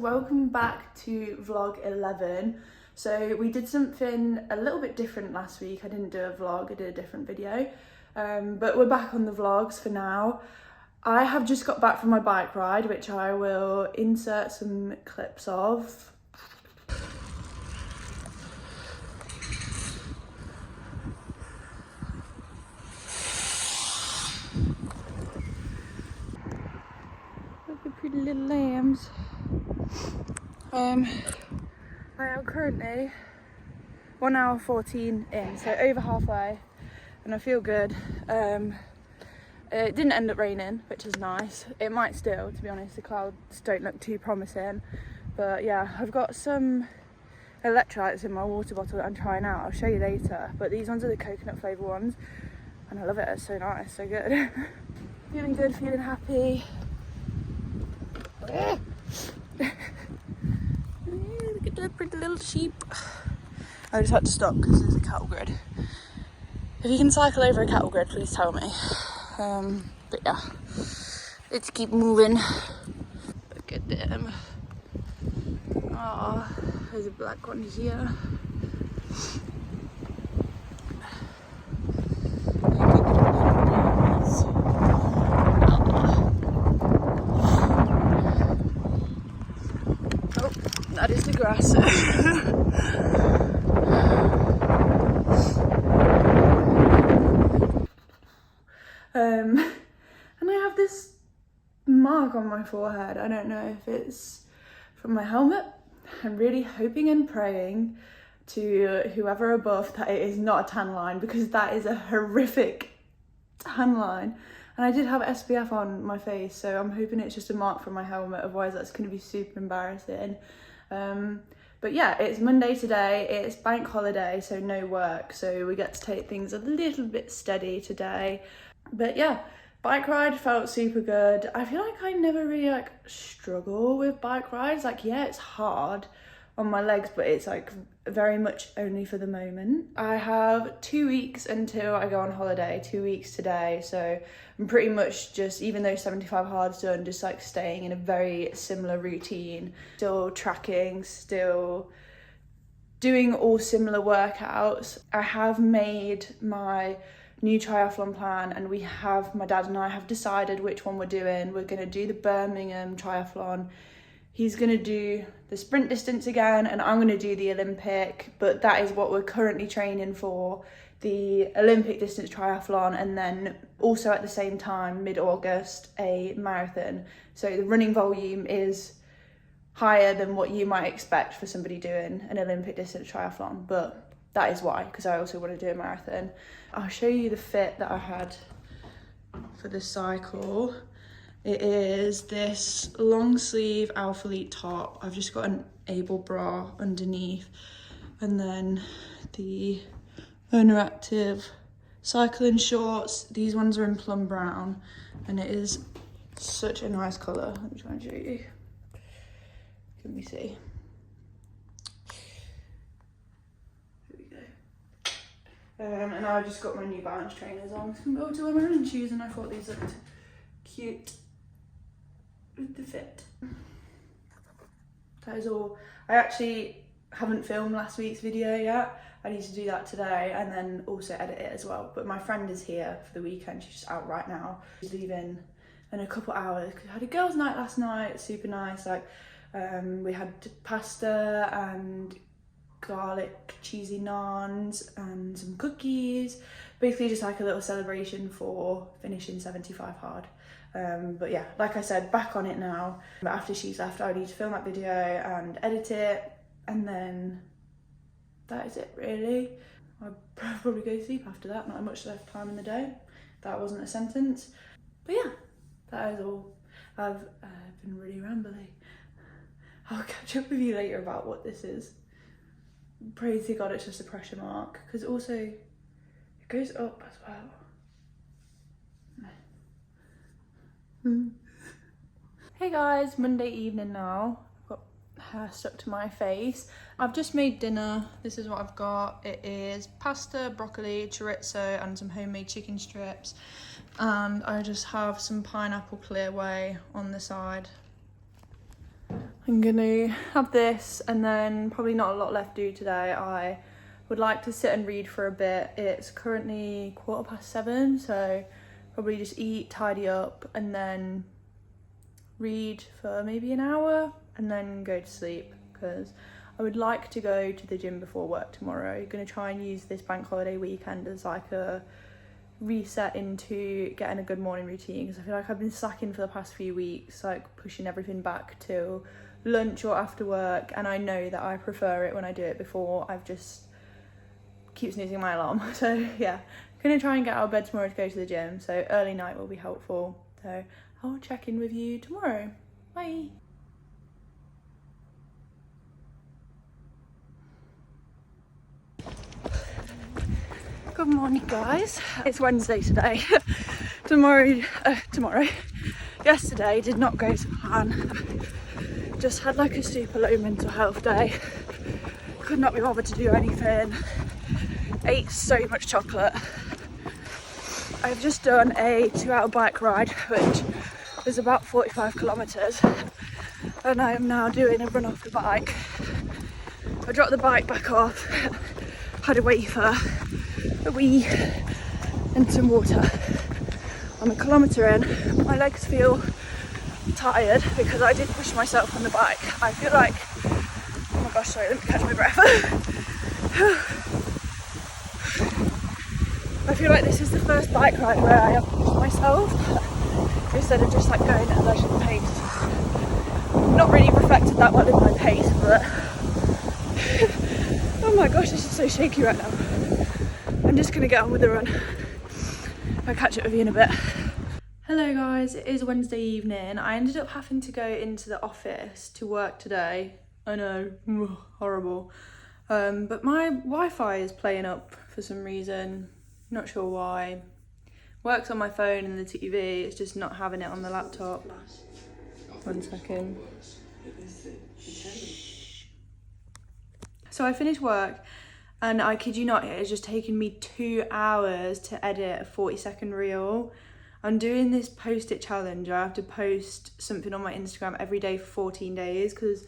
welcome back to vlog 11. So we did something a little bit different last week. I didn't do a vlog, I did a different video, but we're back on the vlogs for now. I have just got back from my bike ride, which I will insert some clips of. Look at pretty little lambs. I am currently 1 hour 14 in, so over halfway, and I feel good. It didn't end up raining, which is nice. It might still, to be honest. The clouds don't look too promising, but yeah, I've got some electrolytes in my water bottle that I'm trying out. I'll show you later, but these ones are the coconut flavour ones, and I love it. It's so nice, so good. Feeling good, feeling happy. Look at that pretty little sheep. I just had to stop because there's a cattle grid. If you can cycle over a cattle grid, please tell me. But yeah, let's keep moving. Look at them. Oh, there's a black one here. Oh, that is the grass. And I have this mark on my forehead. I don't know if it's from my helmet. I'm really hoping and praying to whoever above that it is not a tan line, because that is a horrific tan line. And I did have SPF on my face, so I'm hoping it's just a mark from my helmet, otherwise that's going to be super embarrassing. But yeah, it's Monday today, it's bank holiday, so no work, so we get to take things a little bit steady today. But yeah, bike ride felt super good. I feel like I never really struggle with bike rides. Yeah, it's hard on my legs, but it's very much only for the moment. I have 2 weeks until I go on holiday, 2 weeks today, so I'm pretty much just, even though 75 hard's done, just staying in a very similar routine, still tracking, still doing all similar workouts. I have made my new triathlon plan, and my dad and I have decided which one we're doing. We're going to do the Birmingham triathlon. He's going to do the sprint distance again, and I'm going to do the Olympic, but that is what we're currently training for, the Olympic distance triathlon, and then also at the same time, mid-August, a marathon. So the running volume is higher than what you might expect for somebody doing an Olympic distance triathlon, but that is why, because I also want to do a marathon. I'll show you the fit that I had for this cycle. It is this long sleeve Alpha Elite top. I've just got an Able bra underneath, and then the Owner Active cycling shorts. These ones are in plum brown, and it is such a nice colour. Let me try and show you. Can we see? And I just got my New Balance trainers on compared to my running shoes, and I thought these looked cute with the fit. That is all. I actually haven't filmed last week's video yet. I need to do that today and then also edit it as well. But my friend is here for the weekend. She's just out right now. She's leaving in a couple hours because I had a girls' night last night. Super nice. We had pasta and garlic cheesy naans and some cookies, basically just a little celebration for finishing 75 hard. But yeah, like I said, back on it now. But after she's left, I need to film that video and edit it, and then that is it really. I'll probably go to sleep after that. Not much left time in the day. That wasn't a sentence. But yeah, that is all. I've been really rambly. I'll catch up with you later about what this is. Pray to God it's just a pressure mark, because also it goes up as well. Hey guys, Monday evening now. I've got hair stuck to my face. I've just made dinner. This is what I've got. It is pasta, broccoli, chorizo and some homemade chicken strips. And I just have some pineapple clear whey on the side. I'm gonna have this and then probably not a lot left to do today. I would like to sit and read for a bit. It's currently 7:15, so probably just eat, tidy up, and then read for maybe an hour and then go to sleep, because I would like to go to the gym before work tomorrow. I'm gonna try and use this bank holiday weekend as like a reset into getting a good morning routine, because I feel like I've been slacking for the past few weeks, like pushing everything back till lunch or after work, and I know that I prefer it when I do it before. I've just keep snoozing my alarm. So yeah, gonna try and get out of bed tomorrow to go to the gym, so early night will be helpful. So I'll check in with you tomorrow. Bye. Good morning, guys. It's Wednesday today. Yesterday did not go to plan. Just had like a super low mental health day. Could not be bothered to do anything. Ate so much chocolate. I've just done a 2-hour bike ride, which is about 45 kilometers, and I am now doing a run off the bike. I dropped the bike back off, had a wafer, a wee and some water. I'm a kilometre in. My legs feel tired because I did push myself on the bike. I feel like, oh my gosh, sorry, let me catch my breath. I feel like this is the first bike ride where I have pushed myself instead of just like going at a leisurely pace. Not really reflected that well in my pace, but oh my gosh, this is so shaky right now. I'm just gonna get on with the run. I'll catch up with you in a bit. Hello guys, it is Wednesday evening. I ended up having to go into the office to work today. I know, horrible. But my Wi-Fi is playing up for some reason. Not sure why. Works on my phone and the TV, it's just not having it on the laptop. 1 second. So I finished work, and I kid you not, it has just taken me 2 hours to edit a 40-second reel. I'm doing this post-it challenge. I have to post something on my Instagram every day for 14 days because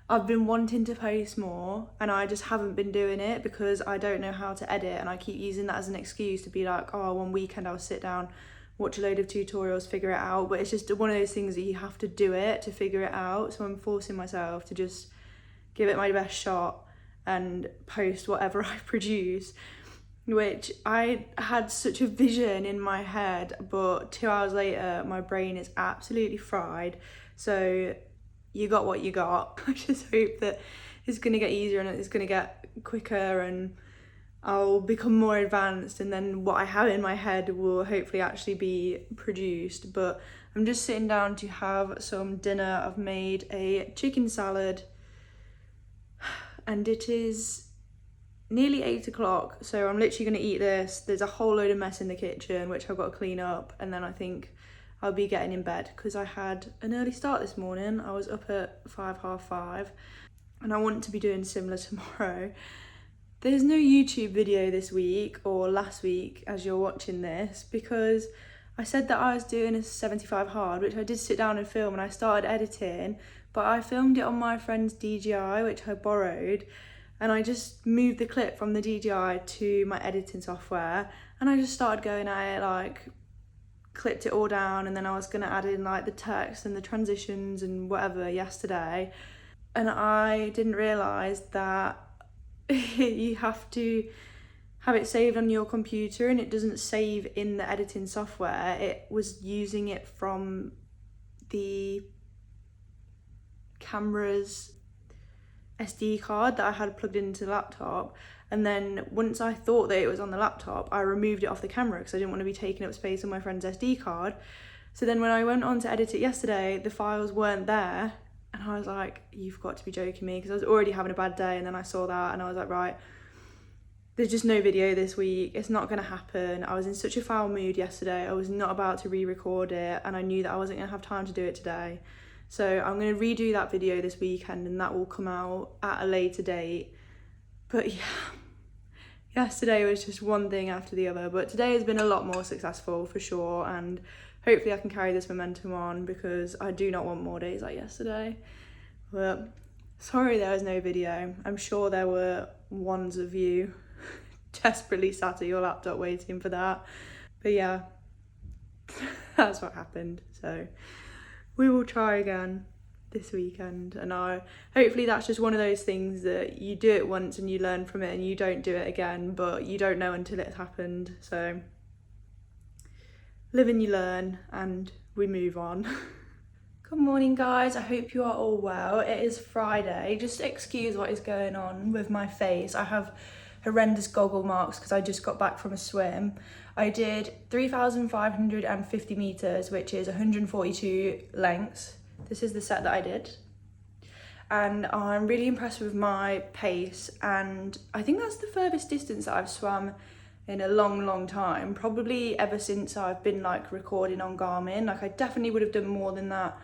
I've been wanting to post more and I just haven't been doing it because I don't know how to edit, and I keep using that as an excuse to be like, oh, one weekend I'll sit down, watch a load of tutorials, figure it out. But it's just one of those things that you have to do it to figure it out. So I'm forcing myself to just give it my best shot and post whatever I produce, which I had such a vision in my head, but 2 hours later my brain is absolutely fried. So you got what you got. I just hope that it's gonna get easier and it's gonna get quicker and I'll become more advanced, and then what I have in my head will hopefully actually be produced. But I'm just sitting down to have some dinner. I've made a chicken salad and it is nearly 8 o'clock, so I'm literally going to eat this. There's a whole load of mess in the kitchen which I've got to clean up, and then I think I'll be getting in bed because I had an early start this morning. I was up at 5:30 and I want to be doing similar tomorrow. There's no YouTube video this week or last week as you're watching this because I said that I was doing a 75 hard, which I did sit down and film, and I started editing, but I filmed it on my friend's DJI, which I borrowed, and I just moved the clip from the DJI to my editing software, and I just started going at it, like clipped it all down, and then I was gonna add in like the text and the transitions and whatever yesterday, and I didn't realise that you have to have it saved on your computer and it doesn't save in the editing software. It was using it from the camera's SD card that I had plugged into the laptop, and then once I thought that it was on the laptop, I removed it off the camera because I didn't want to be taking up space on my friend's SD card. So then when I went on to edit it yesterday, the files weren't there, and I was like, you've got to be joking me, because I was already having a bad day, and then I saw that and I was like, right, there's just no video this week, it's not going to happen. I was in such a foul mood yesterday, I was not about to re-record it, and I knew that I wasn't going to have time to do it today. So I'm going to redo that video this weekend, and that will come out at a later date. But yeah, yesterday was just one thing after the other, but today has been a lot more successful for sure, and hopefully I can carry this momentum on because I do not want more days like yesterday. But sorry there was no video. I'm sure there were ones of you desperately sat at your laptop waiting for that. But yeah, that's what happened. So we will try again this weekend, and hopefully that's just one of those things that you do it once and you learn from it and you don't do it again, but you don't know until it's happened. So live and you learn, and we move on. Good morning guys, I hope you are all well. It is Friday. Just excuse what is going on with my face. I have horrendous goggle marks because I just got back from a swim. I did 3,550 meters, which is 142 lengths. This is the set that I did. And I'm really impressed with my pace, and I think that's the furthest distance that I've swum in a long time, probably ever since I've been like recording on Garmin. Like I definitely would have done more than that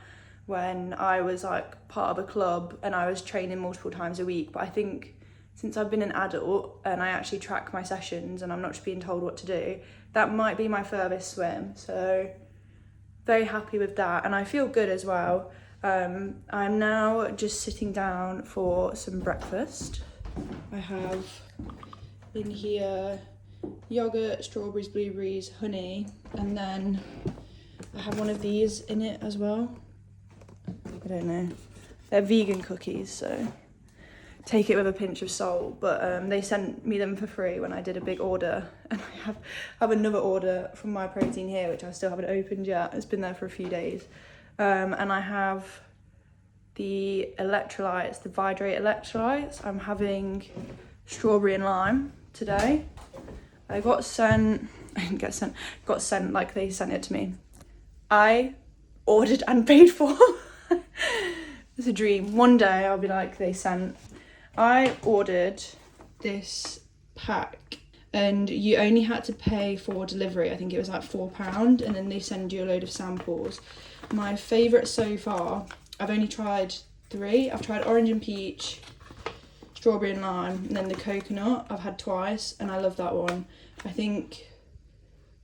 when I was like part of a club and I was training multiple times a week, but I think since I've been an adult and I actually track my sessions and I'm not just being told what to do, that might be my furthest swim. So very happy with that, and I feel good as well. I'm now just sitting down for some breakfast. I have in here yogurt, strawberries, blueberries, honey, and then I have one of these in it as well. I don't know, they're vegan cookies, so take it with a pinch of salt, but they sent me them for free when I did a big order, and I have another order from My Protein here which I still haven't opened yet. It's been there for a few days, and I have the electrolytes, the Vidrate electrolytes. I'm having strawberry and lime today. I didn't get sent, got sent like they sent it to me. I ordered and paid for. It's a dream. One day I'll be like they sent. I ordered this pack and you only had to pay for delivery. I think it was like £4, and then they send you a load of samples. My favourite so far, I've only tried 3. I've tried orange and peach, strawberry and lime, and then the coconut I've had twice, and I love that one. I think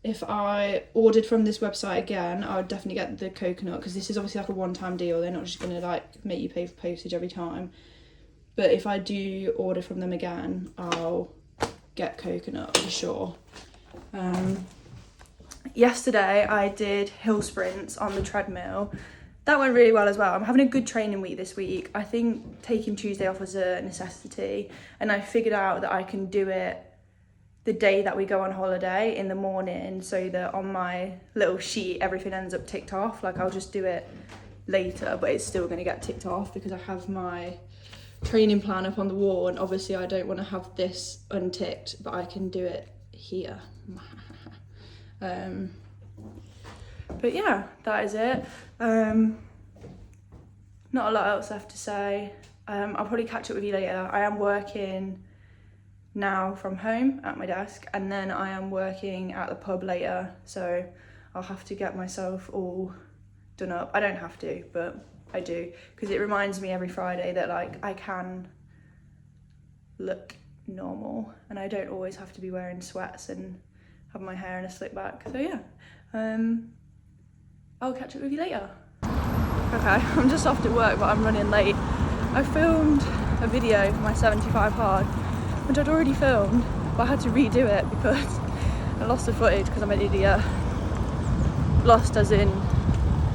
if I ordered from this website again, I would definitely get the coconut, because this is obviously like a one-time deal. They're not just going to like make you pay for postage every time. But if I do order from them again, I'll get coconut for sure. Yesterday I did hill sprints on the treadmill. That went really well as well. I'm having a good training week this week. I think taking Tuesday off was a necessity, and I figured out that I can do it the day that we go on holiday in the morning, so that on my little sheet everything ends up ticked off. Like I'll just do it later, but it's still going to get ticked off because I have my training plan up on the wall, and obviously I don't want to have this unticked, but I can do it here. But yeah, that is it. Not a lot else left to say. I'll probably catch up with you later. I am working now from home at my desk, and then I am working at the pub later, so I'll have to get myself all done up. I don't have to, but I do, because it reminds me every Friday that like I can look normal and I don't always have to be wearing sweats and have my hair in a slick back. So yeah, I'll catch up with you later. Okay, I'm just off to work, but I'm running late. I filmed a video for my 75 hard, which I'd already filmed, but I had to redo it because I lost the footage because I'm an idiot. Lost as in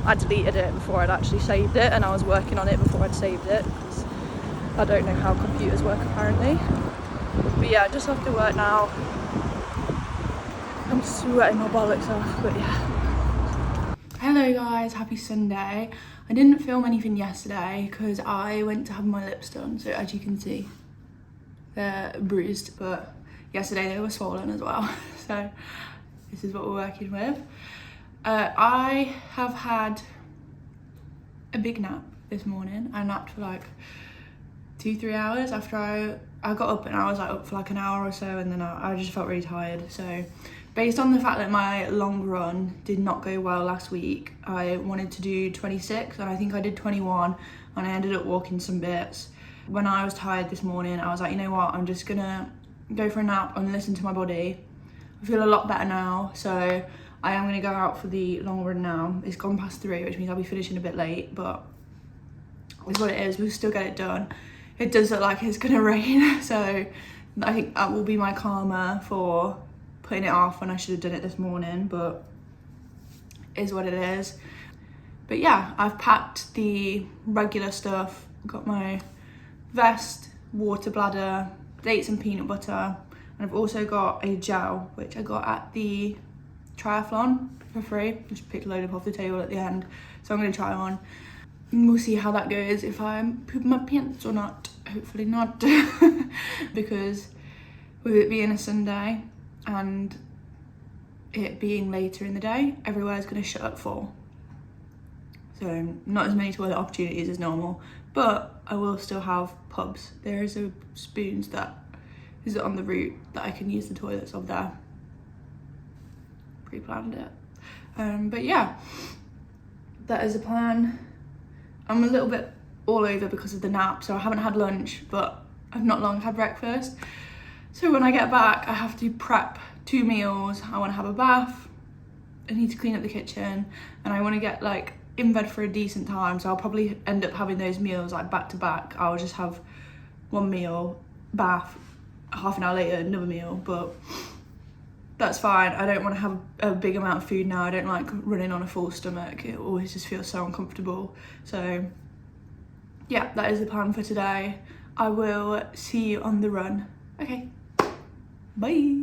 I deleted it before I'd actually saved it, and I was working on it before I'd saved it, because I don't know how computers work apparently. But yeah, just off to work now. I'm sweating my bollocks off, but yeah. Hello guys, happy Sunday. I didn't film anything yesterday because I went to have my lips done, so as you can see, they're bruised, but yesterday they were swollen as well. So this is what we're working with. I have had a big nap this morning. I napped for like 2-3 hours after I got up, and I was like up for like an hour or so, and then I just felt really tired. So based on the fact that my long run did not go well last week, I wanted to do 26, and I think I did 21, and I ended up walking some bits. When I was tired this morning, I was like, you know what, I'm just gonna go for a nap and listen to my body. I feel a lot better now, so I am going to go out for the long run now. It's gone past 3, which means I'll be finishing a bit late, but is what it is. We'll still get it done. It does look like it's gonna rain, so I think that will be my karma for putting it off when I should have done it this morning, but it is what it is. But yeah, I've packed the regular stuff. Got my vest, water bladder, dates and peanut butter, and I've also got a gel which I got at the triathlon for free. Just picked a load up off the table at the end, so I'm going to try one. We'll see how that goes, if I'm pooping my pants or not. Hopefully not, because with it being a Sunday and it being later in the day, everywhere's going to shut at 4. So not as many toilet opportunities as normal, but I will still have pubs. There is a spoons that is on the route that I can use the toilets of there. Pre-planned it. But yeah, that is the plan. I'm a little bit all over because of the nap, so I haven't had lunch, but I've not long had breakfast. So when I get back, I have to prep 2 meals. I want to have a bath, I need to clean up the kitchen, and I want to get like in bed for a decent time, so I'll probably end up having those meals like back to back. I'll just have 1 meal, bath, half an hour later another meal, but that's fine. I don't want to have a big amount of food now. I don't like running on a full stomach. It always just feels so uncomfortable. So yeah, that is the plan for today. I will see you on the run. Okay, bye.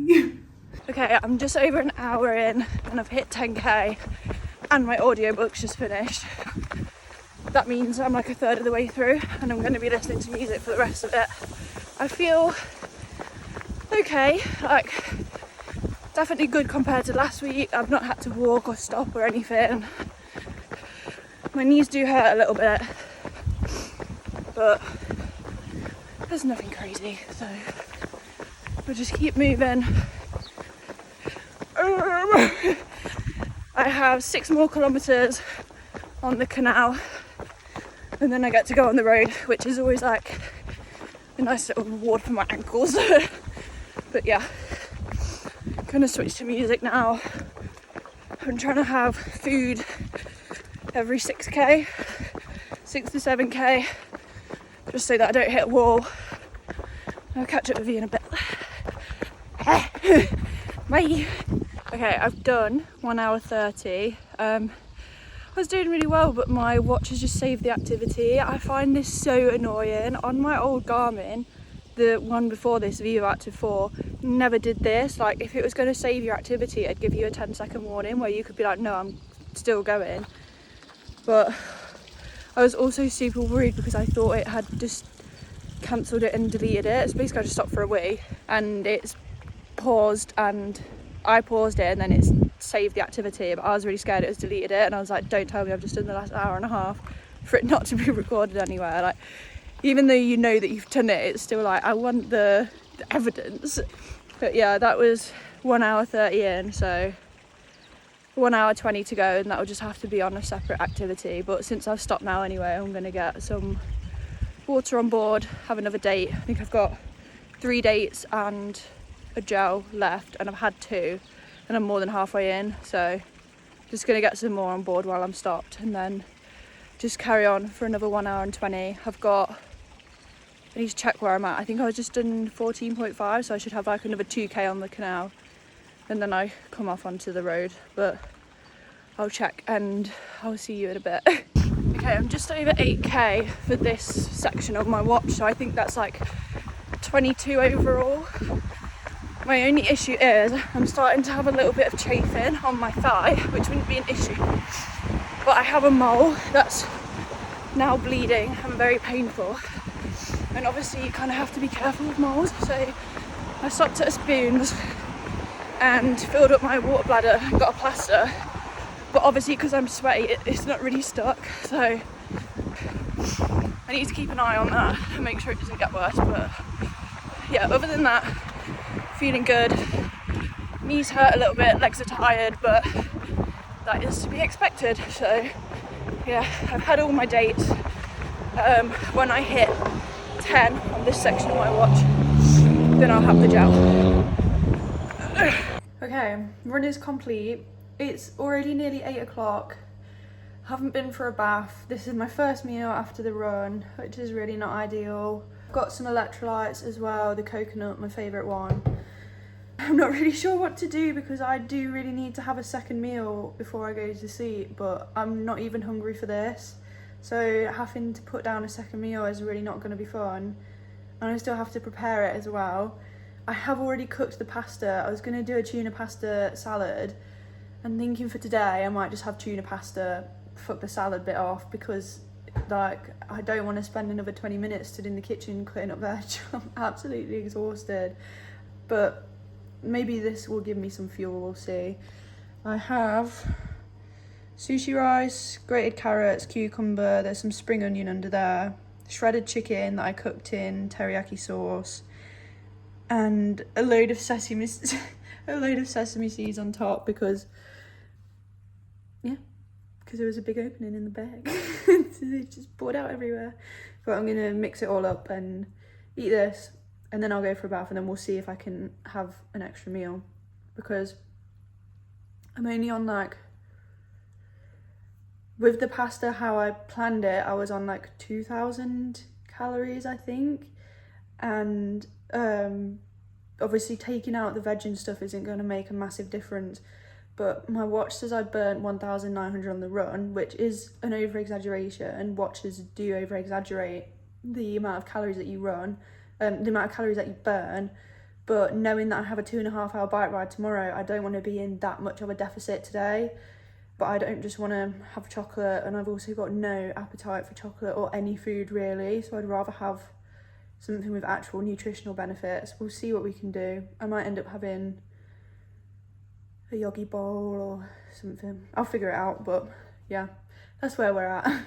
Okay, I'm just over an hour in and I've hit 10k and my audiobook's just finished. That means I'm like a third of the way through and I'm going to be listening to music for the rest of it. I feel okay, like definitely good compared to last week. I've not had to walk or stop or anything. My knees do hurt a little bit, but there's nothing crazy, so we'll just keep moving. I have 6 more kilometres on the canal and then I get to go on the road, which is always like a nice little reward for my ankles. But yeah, I'm gonna switch to music now. I'm trying to have food every 6k, 6 to 7k, just so that I don't hit a wall. I'll catch up with you in a bit. Bye. Okay, I've done 1 hour 30. I was doing really well, but my watch has just saved the activity. I find this so annoying. On my old Garmin, the one before this, Vivo Active 4, never did this. Like, if it was going to save your activity, it'd give you a 10-second warning where you could be like, no, I'm still going. But I was also super worried because I thought it had just cancelled it and deleted it. So basically I just stopped for a wee and it's paused, and I paused it and then it's saved the activity, but I was really scared it was deleted it, and I was like, don't tell me I've just done the last hour and a half for it not to be recorded anywhere. Like, even though you know that you've done it, it's still like, I want the evidence. But yeah, that was 1 hour 30 in, so 1 hour 20 to go, and that will just have to be on a separate activity. But since I've stopped now anyway, I'm going to get some water on board, have another date. I think I've got 3 dates and a gel left, and I've had 2 and I'm more than halfway in, so just going to get some more on board while I'm stopped and then just carry on for another 1 hour and 20. I need to check where I'm at. I think I was just done 14.5, so I should have like another 2k on the canal and then I come off onto the road, but I'll check and I'll see you in a bit. Okay, I'm just over 8k for this section of my watch, so I think that's like 22 overall. My only issue is I'm starting to have a little bit of chafing on my thigh, which wouldn't be an issue, but I have a mole that's now bleeding and very painful, and obviously you kind of have to be careful with moles, so I stopped at a Spoons and filled up my water bladder and got a plaster, but obviously because I'm sweaty it's not really stuck, so I need to keep an eye on that and make sure it doesn't get worse. But yeah, other than that, feeling good. Knees hurt a little bit, legs are tired, but that is to be expected. So yeah, I've had all my dates. When I hit 10 on this section of my watch, then I'll have the gel. Okay, run is complete. It's already nearly 8 o'clock. Haven't been for a bath. This is my first meal after the run, which is really not ideal. Got some electrolytes as well, the coconut, my favourite one. I'm not really sure what to do because I do really need to have a second meal before I go to sleep, but I'm not even hungry for this. So having to put down a second meal is really not going to be fun. And I still have to prepare it as well. I have already cooked the pasta. I was going to do a tuna pasta salad. And thinking for today, I might just have tuna pasta, fuck the salad bit off, because like I don't want to spend another 20 minutes stood in the kitchen cutting up veg. I'm absolutely exhausted. But maybe this will give me some fuel, we'll see. I have sushi rice, grated carrots, cucumber, there's some spring onion under there, shredded chicken that I cooked in teriyaki sauce, and a load of sesame seeds on top because there was a big opening in the bag. So they just poured out everywhere. But I'm gonna mix it all up and eat this, and then I'll go for a bath, and then we'll see if I can have an extra meal, because I'm only on like, with the pasta how I planned it, I was on like 2,000 calories I think, and obviously taking out the veg and stuff isn't going to make a massive difference, but my watch says I burnt 1,900 on the run, which is an over exaggeration. Watches do over exaggerate the amount of calories that you run, the amount of calories that you burn. But knowing that I have a 2.5 hour bike ride tomorrow, I don't want to be in that much of a deficit today. But I don't just want to have chocolate, and I've also got no appetite for chocolate or any food really, so I'd rather have something with actual nutritional benefits. We'll see what we can do. I might end up having a yogi bowl or something. I'll figure it out, but yeah, that's where we're at.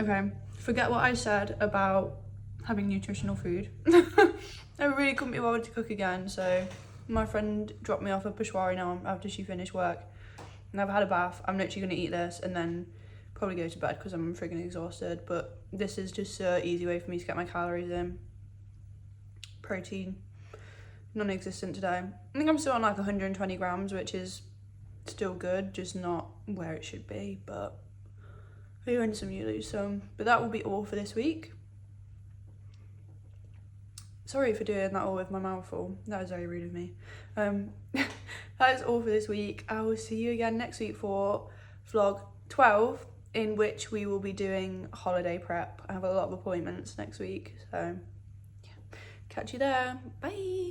Okay, forget what I said about having nutritional food. I really couldn't be bothered to cook again, so my friend dropped me off at Peshwari now after she finished work. And I've had a bath. I'm literally going to eat this and then probably go to bed because I'm freaking exhausted. But this is just an easy way for me to get my calories in. Protein, non-existent today. I think I'm still on like 120 grams, which is still good, just not where it should be. But you win some, you lose some. But that will be all for this week. Sorry for doing that all with my mouth full. That was very rude of me. That is all for this week. I will see you again next week for vlog 12, in which we will be doing holiday prep. I have a lot of appointments next week, so yeah. Catch you there. Bye.